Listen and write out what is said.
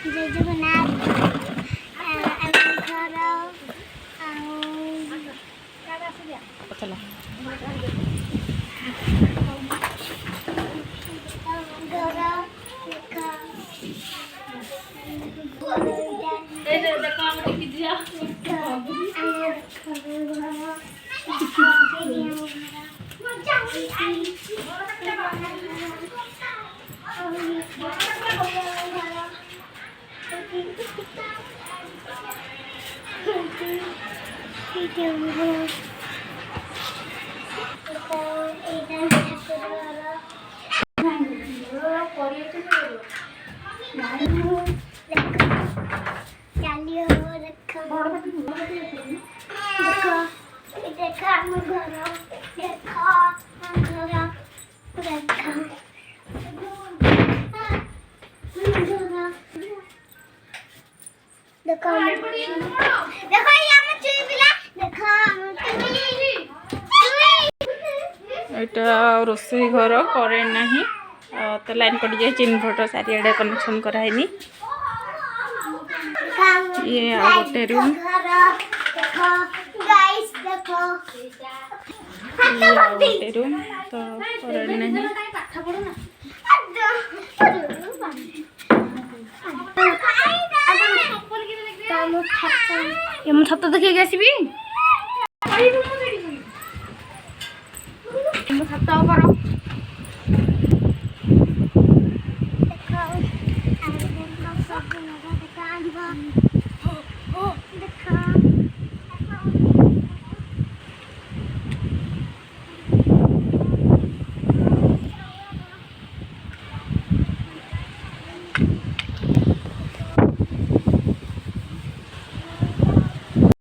जय जगन्नाथ चला देखो देखो ये हम चुई पिला देखो यहाँ रोषे घर करेन्ट नहीं तो लाइन कटि जाए इनभर्टर चारिआडे कनेक्शन कराइनी ये आ गोटे रूम देखो गाइस देखो ये आ गोटे रूम तो करेन्ट नहीं ये छत देखिए आसबी